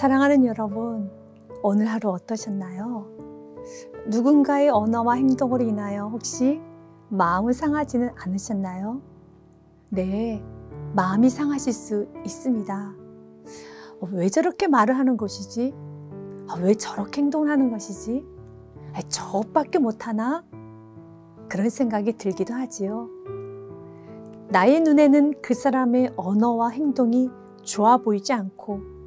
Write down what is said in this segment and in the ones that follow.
사랑하는 여러분, 오늘 하루 어떠셨나요? 누군가의 언어와 행동으로 인하여 혹시 마음을 상하지는 않으셨나요? 네, 마음이 상하실 수 있습니다. 왜 저렇게 말을 하는 것이지? 왜 저렇게 행동을 하는 것이지? 저것밖에 못하나? 그런 생각이 들기도 하지요. 나의 눈에는 그 사람의 언어와 행동이 좋아 보이지 않고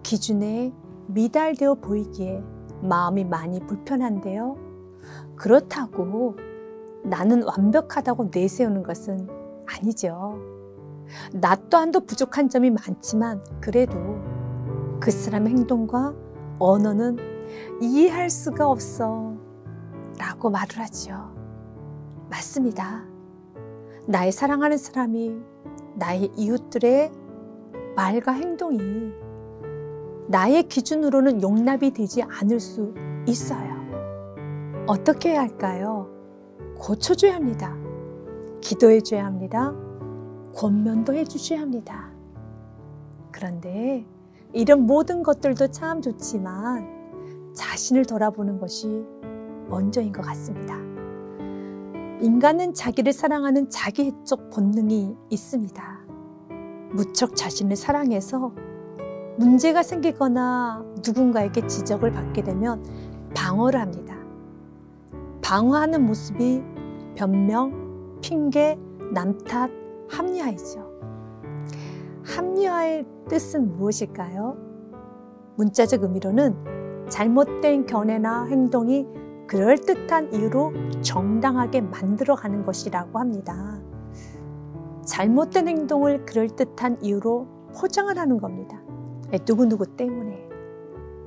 기준에 미달되어 보이기에 마음이 많이 불편한데요. 그렇다고 나는 완벽하다고 내세우는 것은 아니죠. 나 또한도 부족한 점이 많지만 그래도 그 사람의 행동과 언어는 이해할 수가 없어 라고 말을 하죠. 맞습니다. 나의 사랑하는 사람이 나의 이웃들의 말과 행동이 나의 기준으로는 용납이 되지 않을 수 있어요. 어떻게 해야 할까요? 고쳐줘야 합니다. 기도해줘야 합니다. 권면도 해주셔야 합니다. 그런데 이런 모든 것들도 참 좋지만 자신을 돌아보는 것이 먼저인 것 같습니다. 인간은 자기를 사랑하는 자기애적 본능이 있습니다. 무척 자신을 사랑해서 문제가 생기거나 누군가에게 지적을 받게 되면 방어를 합니다. 방어하는 모습이 변명, 핑계, 남 탓, 합리화이죠. 합리화의 뜻은 무엇일까요? 문자적 의미로는 잘못된 견해나 행동이 그럴듯한 이유로 정당하게 만들어가는 것이라고 합니다. 잘못된 행동을 그럴듯한 이유로 포장을 하는 겁니다. 누구누구 때문에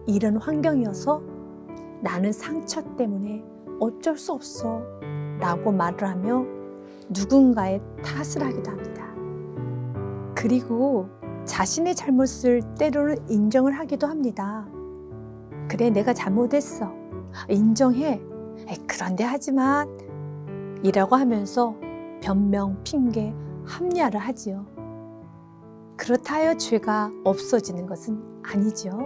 이런 환경이어서 나는 상처 때문에 어쩔 수 없어 라고 말을 하며 누군가의 탓을 하기도 합니다. 그리고 자신의 잘못을 때로는 인정을 하기도 합니다. 그래, 내가 잘못했어. 인정해. 그런데 하지만 이라고 하면서 변명, 핑계, 합리화를 하지요. 그렇다 하여 죄가 없어지는 것은 아니죠.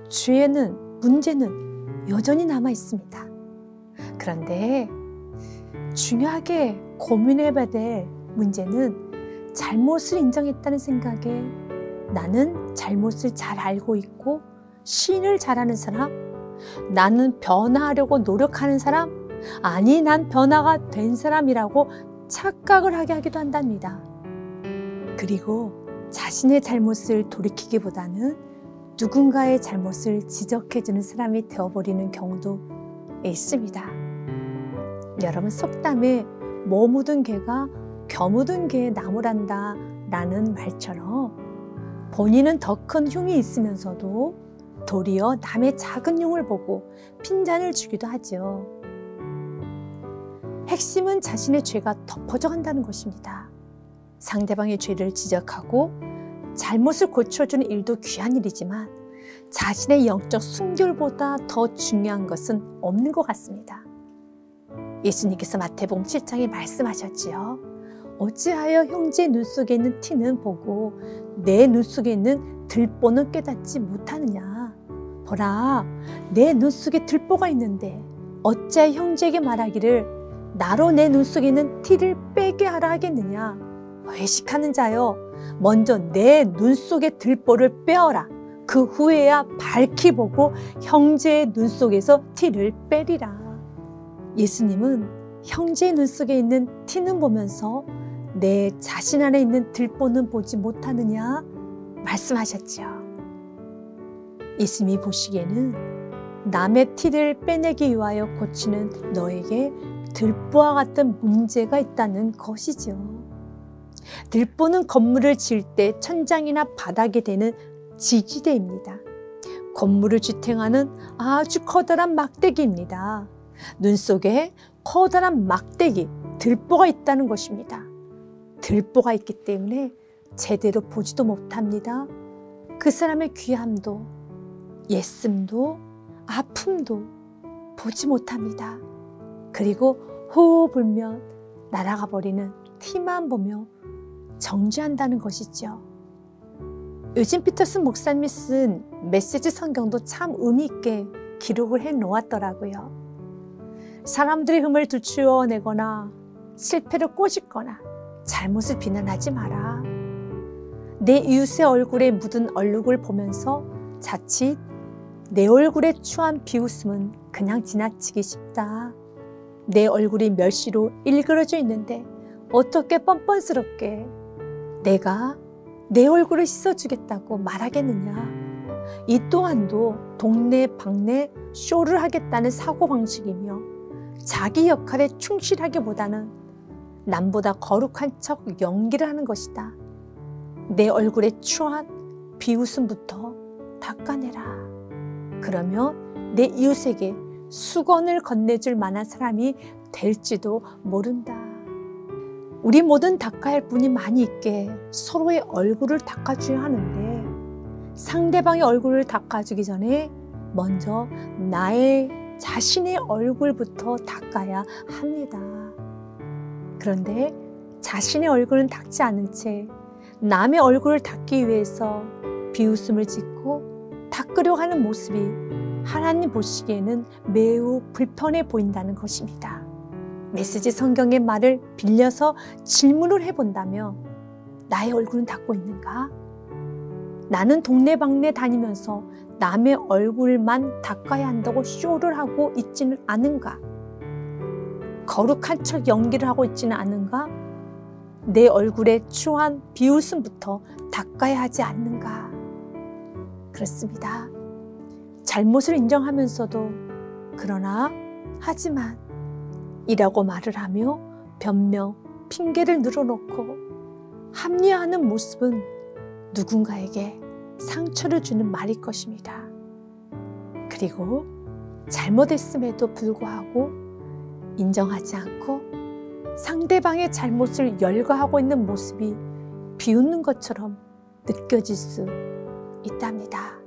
죄는, 문제는 여전히 남아 있습니다. 그런데 중요하게 고민해봐야 될 문제는 잘못을 인정했다는 생각에 나는 잘못을 잘 알고 있고 시인을 잘하는 사람, 나는 변화하려고 노력하는 사람, 아니 난 변화가 된 사람이라고 착각을 하게 하기도 한답니다. 그리고 자신의 잘못을 돌이키기보다는 누군가의 잘못을 지적해주는 사람이 되어버리는 경우도 있습니다. 여러분, 속담에 뭐 묻은 개가 겨 묻은 개의 나무란다 라는 말처럼 본인은 더 큰 흉이 있으면서도 도리어 남의 작은 흉을 보고 핀잔을 주기도 하죠. 핵심은 자신의 죄가 덮어져 간다는 것입니다. 상대방의 죄를 지적하고 잘못을 고쳐주는 일도 귀한 일이지만 자신의 영적 순결보다 더 중요한 것은 없는 것 같습니다. 예수님께서 마태복음 7장에 말씀하셨지요. 어찌하여 형제의 눈 속에 있는 티는 보고 내 눈 속에 있는 들보는 깨닫지 못하느냐. 보라, 내 눈 속에 들보가 있는데 어찌하여 형제에게 말하기를 나로 내 눈 속에 있는 티를 빼게 하라 하겠느냐. 외식하는 자여, 먼저 내 눈 속의 들보를 빼어라. 그 후에야 밝히 보고 형제의 눈 속에서 티를 빼리라. 예수님은 형제의 눈 속에 있는 티는 보면서 내 자신 안에 있는 들보는 보지 못하느냐 말씀하셨죠. 예수님이 보시기에는 남의 티를 빼내기 위하여 고치는 너에게 들보와 같은 문제가 있다는 것이죠. 들보는 건물을 지을 때 천장이나 바닥에 대는 지지대입니다. 건물을 지탱하는 아주 커다란 막대기입니다. 눈 속에 커다란 막대기, 들보가 있다는 것입니다. 들보가 있기 때문에 제대로 보지도 못합니다. 그 사람의 귀함도, 예씀도, 아픔도 보지 못합니다. 그리고 호호 불면 날아가 버리는 티만 보며 정죄한다는 것이죠. 유진 피터슨 목사님이 쓴 메시지 성경도 참 의미 있게 기록을 해 놓았더라고요. 사람들의 흠을 들추어내거나 실패를 꼬집거나 잘못을 비난하지 마라. 내 이웃의 얼굴에 묻은 얼룩을 보면서 자칫 내 얼굴에 추한 비웃음은 그냥 지나치기 쉽다. 내 얼굴이 멸시로 일그러져 있는데 어떻게 뻔뻔스럽게 내가 내 얼굴을 씻어주겠다고 말하겠느냐. 이 또한도 동네방네 쇼를 하겠다는 사고방식이며 자기 역할에 충실하기보다는 남보다 거룩한 척 연기를 하는 것이다. 내 얼굴에 추한 비웃음부터 닦아내라. 그러면 내 이웃에게 수건을 건네줄 만한 사람이 될지도 모른다. 우리 모든 닦아야 할 분이 많이 있게 서로의 얼굴을 닦아줘야 하는데 상대방의 얼굴을 닦아주기 전에 먼저 나의 자신의 얼굴부터 닦아야 합니다. 그런데 자신의 얼굴은 닦지 않은 채 남의 얼굴을 닦기 위해서 비웃음을 짓고 닦으려 하는 모습이 하나님 보시기에는 매우 불편해 보인다는 것입니다. 메시지 성경의 말을 빌려서 질문을 해본다면 나의 얼굴은 닦고 있는가? 나는 동네방네 다니면서 남의 얼굴만 닦아야 한다고 쇼를 하고 있지는 않은가? 거룩한 척 연기를 하고 있지는 않은가? 내 얼굴에 추한 비웃음부터 닦아야 하지 않는가? 그렇습니다. 잘못을 인정하면서도 그러나 하지만 이라고 말을 하며 변명, 핑계를 늘어놓고 합리화하는 모습은 누군가에게 상처를 주는 말일 것입니다. 그리고 잘못했음에도 불구하고 인정하지 않고 상대방의 잘못을 열거하고 있는 모습이 비웃는 것처럼 느껴질 수 있답니다.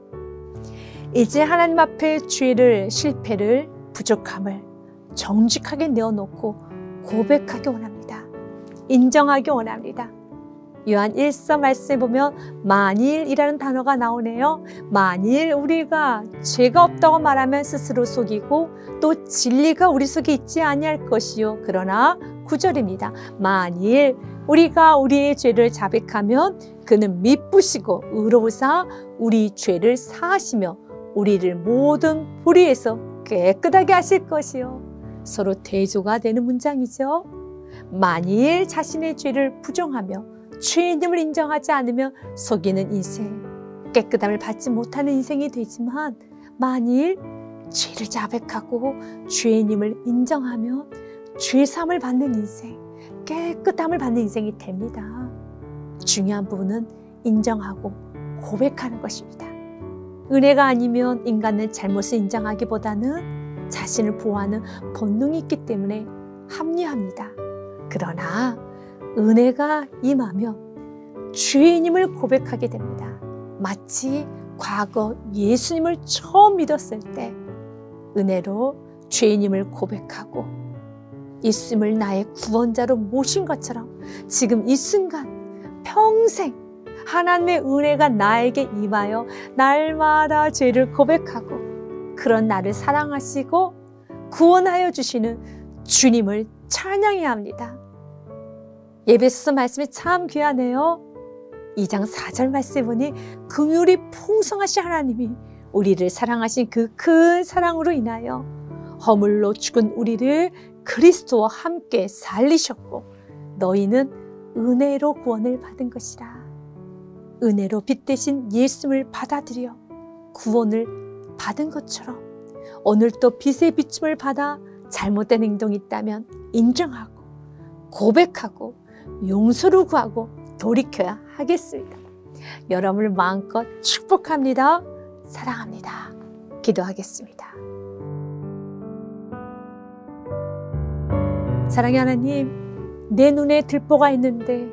이제 하나님 앞에 죄를, 실패를, 부족함을 정직하게 내어놓고 고백하기 원합니다. 인정하기 원합니다. 요한 1서 말씀에 보면 만일이라는 단어가 나오네요. 만일 우리가 죄가 없다고 말하면 스스로 속이고 또 진리가 우리 속에 있지 아니할 것이요. 그러나 9절입니다. 만일 우리가 우리의 죄를 자백하면 그는 미쁘시고 의로우사 우리 죄를 사하시며 우리를 모든 불의에서 깨끗하게 하실 것이요. 서로 대조가 되는 문장이죠. 만일 자신의 죄를 부정하며 죄인임을 인정하지 않으며 속이는 인생, 깨끗함을 받지 못하는 인생이 되지만 만일 죄를 자백하고 죄인임을 인정하며 죄사함을 받는 인생, 깨끗함을 받는 인생이 됩니다. 중요한 부분은 인정하고 고백하는 것입니다. 은혜가 아니면 인간은 잘못을 인정하기보다는 자신을 보호하는 본능이 있기 때문에 합리화합니다. 그러나 은혜가 임하면 죄인임을 고백하게 됩니다. 마치 과거 예수님을 처음 믿었을 때 은혜로 죄인임을 고백하고 예수님을 나의 구원자로 모신 것처럼 지금 이 순간 평생 하나님의 은혜가 나에게 임하여 날마다 죄를 고백하고 그런 나를 사랑하시고 구원하여 주시는 주님을 찬양해야 합니다. 에베소서 말씀이 참 귀하네요. 2장 4절 말씀에 보니 긍휼이 풍성하신 하나님이 우리를 사랑하신 그 큰 사랑으로 인하여 허물로 죽은 우리를 그리스도와 함께 살리셨고 너희는 은혜로 구원을 받은 것이라. 은혜로 빛 대신 예수님을 받아들여 구원을 받은 것처럼 오늘도 빛의 비춤을 받아 잘못된 행동이 있다면 인정하고 고백하고 용서를 구하고 돌이켜야 하겠습니다. 여러분을 마음껏 축복합니다. 사랑합니다. 기도하겠습니다. 사랑의 하나님, 내 눈에 들보가 있는데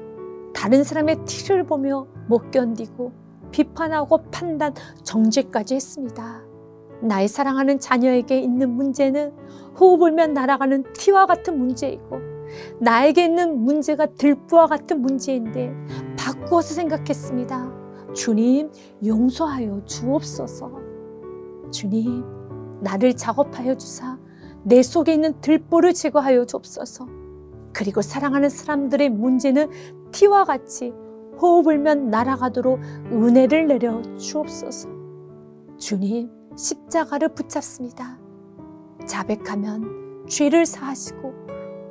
다른 사람의 티를 보며 못 견디고 비판하고 판단, 정죄까지 했습니다. 나의 사랑하는 자녀에게 있는 문제는 호흡 불면 날아가는 티와 같은 문제이고 나에게 있는 문제가 들보와 같은 문제인데 바꾸어서 생각했습니다. 주님, 용서하여 주옵소서. 주님, 나를 작업하여 주사 내 속에 있는 들보를 제거하여 주옵소서. 그리고 사랑하는 사람들의 문제는 피와 같이 호흡 불면 날아가도록 은혜를 내려 주옵소서. 주님, 십자가를 붙잡습니다. 자백하면 죄를 사하시고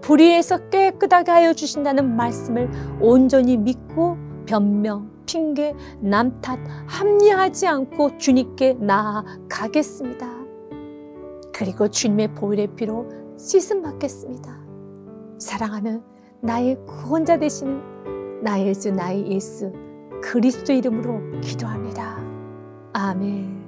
불의에서 깨끗하게 하여 주신다는 말씀을 온전히 믿고 변명, 핑계, 남탓, 합리하지 않고 주님께 나아가겠습니다. 그리고 주님의 보혈의 피로 씻음 받겠습니다. 사랑하는 나의 구원자 되시는 나의 주 나의 예수 그리스도 이름으로 기도합니다. 아멘.